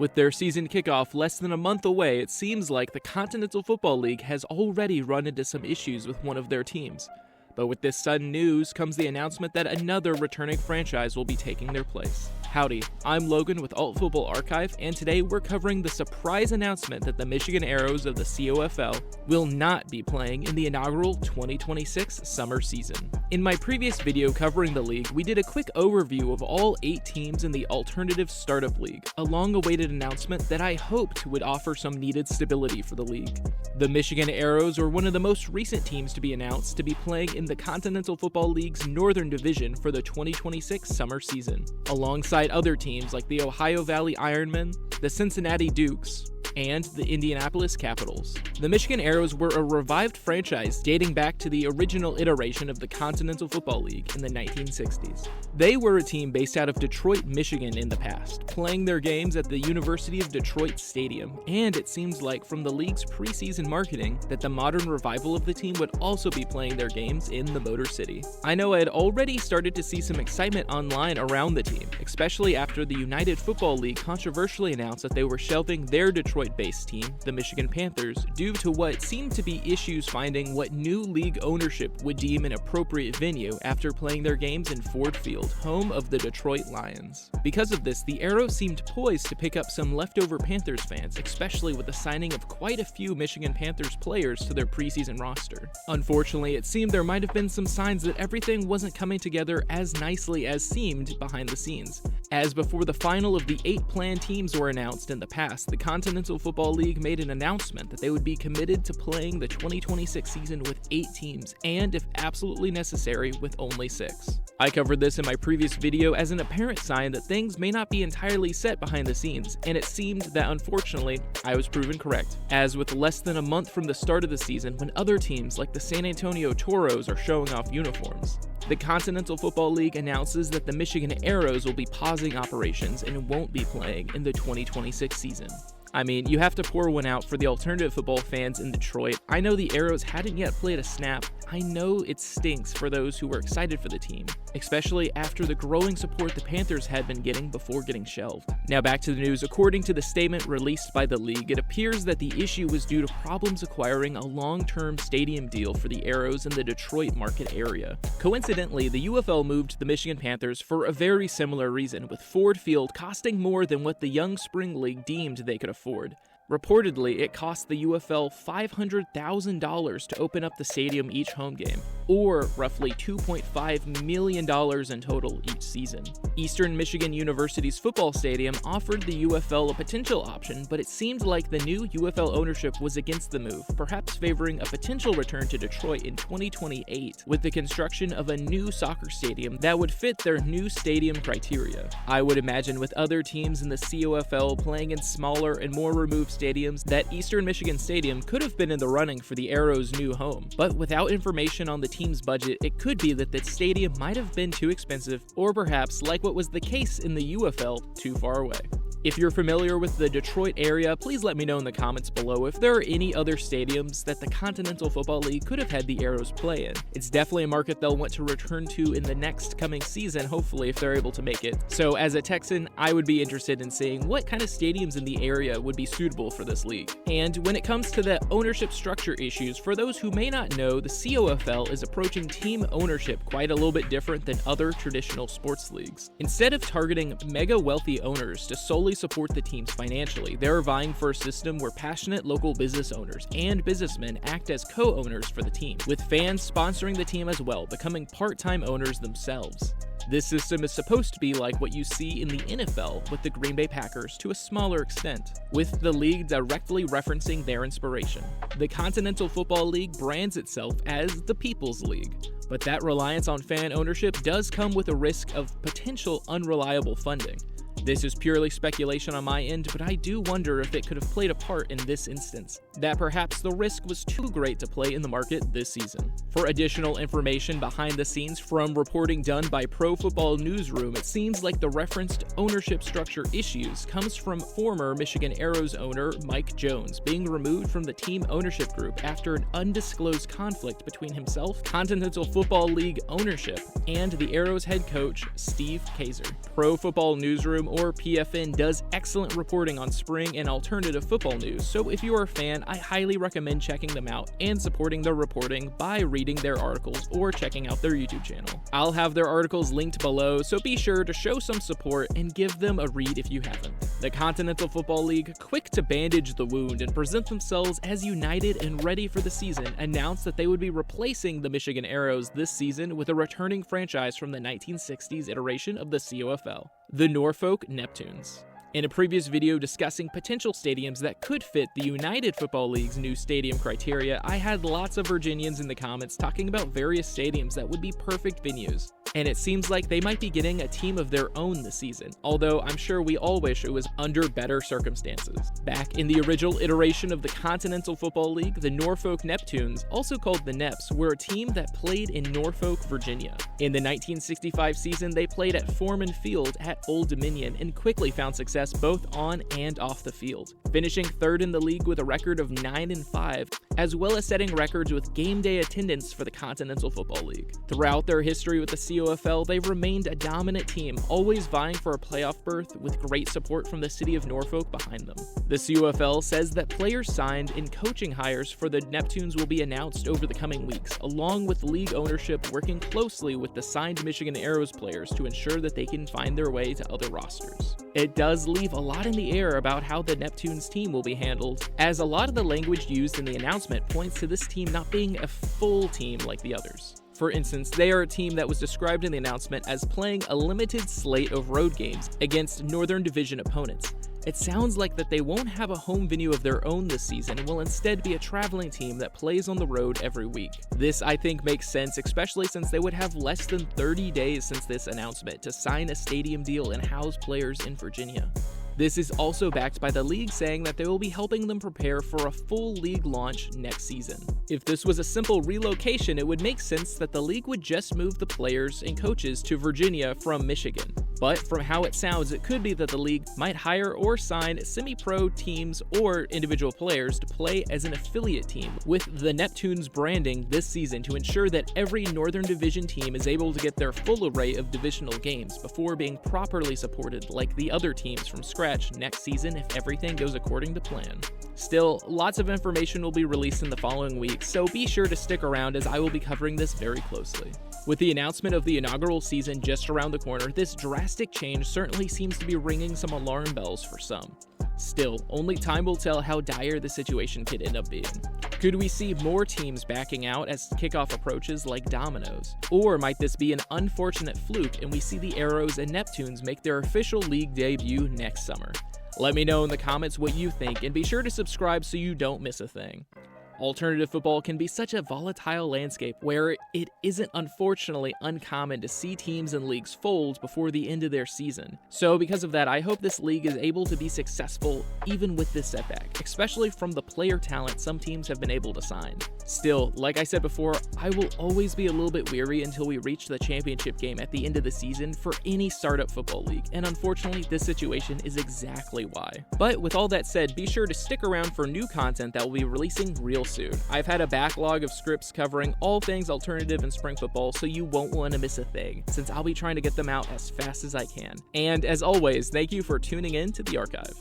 With their season kickoff less than a month away, it seems like the Continental Football League has already run into some issues with one of their teams. But with this sudden news comes the announcement that another returning franchise will be taking their place. Howdy, I'm Logan with Alt Football Archive, and today we're covering the surprise announcement that the Michigan Arrows of the CoFL will not be playing in the inaugural 2026 summer season. In my previous video covering the league, we did a quick overview of all 8 teams in the Alternative Startup League, a long-awaited announcement that I hoped would offer some needed stability for the league. The Michigan Arrows were one of the most recent teams to be announced to be playing in the Continental Football League's Northern Division for the 2026 summer season, alongside other teams like the Ohio Valley Ironmen, the Cincinnati Dukes, and the Indianapolis Capitals. The Michigan Arrows were a revived franchise dating back to the original iteration of the Continental Football League in the 1960s. They were a team based out of Detroit, Michigan in the past, playing their games at the University of Detroit Stadium, and it seems like from the league's preseason marketing that the modern revival of the team would also be playing their games in the Motor City. I know I had already started to see some excitement online around the team, especially after the United Football League controversially announced that they were shelving their Detroit-based team, the Michigan Panthers, due to what seemed to be issues finding what new league ownership would deem an appropriate venue after playing their games in Ford Field, home of the Detroit Lions. Because of this, the Arrows seemed poised to pick up some leftover Panthers fans, especially with the signing of quite a few Michigan Panthers players to their preseason roster. Unfortunately, it seemed there might have been some signs that everything wasn't coming together as nicely as seemed behind the scenes, as before the final of the 8 planned teams were announced in the past, the Continental Football League made an announcement that they would be committed to playing the 2026 season with 8 teams, and if absolutely necessary, with only 6. I covered this in my previous video as an apparent sign that things may not be entirely set behind the scenes, and it seemed that unfortunately, I was proven correct, as with less than a month from the start of the season when other teams like the San Antonio Toros are showing off uniforms. The Continental Football League announces that the Michigan Arrows will be pausing operations and won't be playing in the 2026 season. I mean, you have to pour one out for the alternative football fans in Detroit. I know the Arrows hadn't yet played a snap. I know it stinks for those who were excited for the team, especially after the growing support the Panthers had been getting before getting shelved. Now back to the news. According to the statement released by the league, it appears that the issue was due to problems acquiring a long-term stadium deal for the Arrows in the Detroit market area. Coincidentally, the UFL moved the Michigan Panthers for a very similar reason, with Ford Field costing more than what the Young Spring League deemed they could afford. Reportedly, it cost the UFL $500,000 to open up the stadium each home game, or roughly $2.5 million in total each season. Eastern Michigan University's football stadium offered the UFL a potential option, but it seemed like the new UFL ownership was against the move, perhaps favoring a potential return to Detroit in 2028 with the construction of a new soccer stadium that would fit their new stadium criteria. I would imagine with other teams in the CoFL playing in smaller and more removed stadiums, that Eastern Michigan Stadium could have been in the running for the Arrows' new home. But without information on the team's budget, it could be that the stadium might have been too expensive, or perhaps, like what was the case in the UFL, too far away. If you're familiar with the Detroit area, please let me know in the comments below if there are any other stadiums that the Continental Football League could have had the Arrows play in. It's definitely a market they'll want to return to in the next coming season, hopefully, if they're able to make it. So as a Texan, I would be interested in seeing what kind of stadiums in the area would be suitable for this league. And when it comes to the ownership structure issues, for those who may not know, the CoFL is approaching team ownership quite a little bit different than other traditional sports leagues. Instead of targeting mega wealthy owners to solely support the teams financially, they're vying for a system where passionate local business owners and businessmen act as co-owners for the team, with fans sponsoring the team as well, becoming part-time owners themselves. This system is supposed to be like what you see in the NFL with the Green Bay Packers to a smaller extent, with the league directly referencing their inspiration. The Continental Football League brands itself as the People's League, but that reliance on fan ownership does come with a risk of potential unreliable funding. This is purely speculation on my end, but I do wonder if it could have played a part in this instance, that perhaps the risk was too great to play in the market this season. For additional information behind the scenes from reporting done by Pro Football Newsroom, it seems like the referenced ownership structure issues comes from former Michigan Arrows owner Mike Jones being removed from the team ownership group after an undisclosed conflict between himself, Continental Football League ownership, and the Arrows head coach Steve Kaiser. Pro Football Newsroom or PFN does excellent reporting on spring and alternative football news, so if you're a fan, I highly recommend checking them out and supporting their reporting by reading their articles or checking out their YouTube channel. I'll have their articles linked below, so be sure to show some support and give them a read if you haven't. The Continental Football League, quick to bandage the wound and present themselves as united and ready for the season, announced that they would be replacing the Michigan Arrows this season with a returning franchise from the 1960s iteration of the CoFL, the Norfolk Neptunes. In a previous video discussing potential stadiums that could fit the United Football League's new stadium criteria, I had lots of Virginians in the comments talking about various stadiums that would be perfect venues. And it seems like they might be getting a team of their own this season, although I'm sure we all wish it was under better circumstances. Back in the original iteration of the Continental Football League, the Norfolk Neptunes, also called the Neps, were a team that played in Norfolk, Virginia. In the 1965 season, they played at Foreman Field at Old Dominion and quickly found success both on and off the field, finishing third in the league with a record of 9-5, as well as setting records with game day attendance for the Continental Football League. Throughout their history with the CoFL, they've remained a dominant team, always vying for a playoff berth with great support from the city of Norfolk behind them. The CoFL says that players signed and coaching hires for the Neptunes will be announced over the coming weeks, along with league ownership working closely with the signed Michigan Arrows players to ensure that they can find their way to other rosters. It does leave a lot in the air about how the Neptunes team will be handled, as a lot of the language used in the announcement points to this team not being a full team like the others. For instance, they are a team that was described in the announcement as playing a limited slate of road games against Northern Division opponents. It sounds like that they won't have a home venue of their own this season and will instead be a traveling team that plays on the road every week. This, I think, makes sense, especially since they would have less than 30 days since this announcement to sign a stadium deal and house players in Virginia. This is also backed by the league saying that they will be helping them prepare for a full league launch next season. If this was a simple relocation, it would make sense that the league would just move the players and coaches to Virginia from Michigan. But from how it sounds, it could be that the league might hire or sign semi-pro teams or individual players to play as an affiliate team with the Neptunes branding this season to ensure that every Northern Division team is able to get their full array of divisional games before being properly supported like the other teams from scratch next season if everything goes according to plan. Still, lots of information will be released in the following weeks, so be sure to stick around as I will be covering this very closely. With the announcement of the inaugural season just around the corner, this drastic change certainly seems to be ringing some alarm bells for some. Still, only time will tell how dire the situation could end up being. Could we see more teams backing out as kickoff approaches like dominoes? Or might this be an unfortunate fluke and we see the Arrows and Neptunes make their official league debut next summer? Let me know in the comments what you think, and be sure to subscribe so you don't miss a thing. Alternative football can be such a volatile landscape where it isn't unfortunately uncommon to see teams and leagues fold before the end of their season. So because of that, I hope this league is able to be successful even with this setback, especially from the player talent some teams have been able to sign. Still, like I said before, I will always be a little bit weary until we reach the championship game at the end of the season for any startup football league, and unfortunately this situation is exactly why. But with all that said, be sure to stick around for new content that will be releasing real soon. I've had a backlog of scripts covering all things alternative and spring football, so you won't want to miss a thing, since I'll be trying to get them out as fast as I can. And as always, thank you for tuning in to the archive.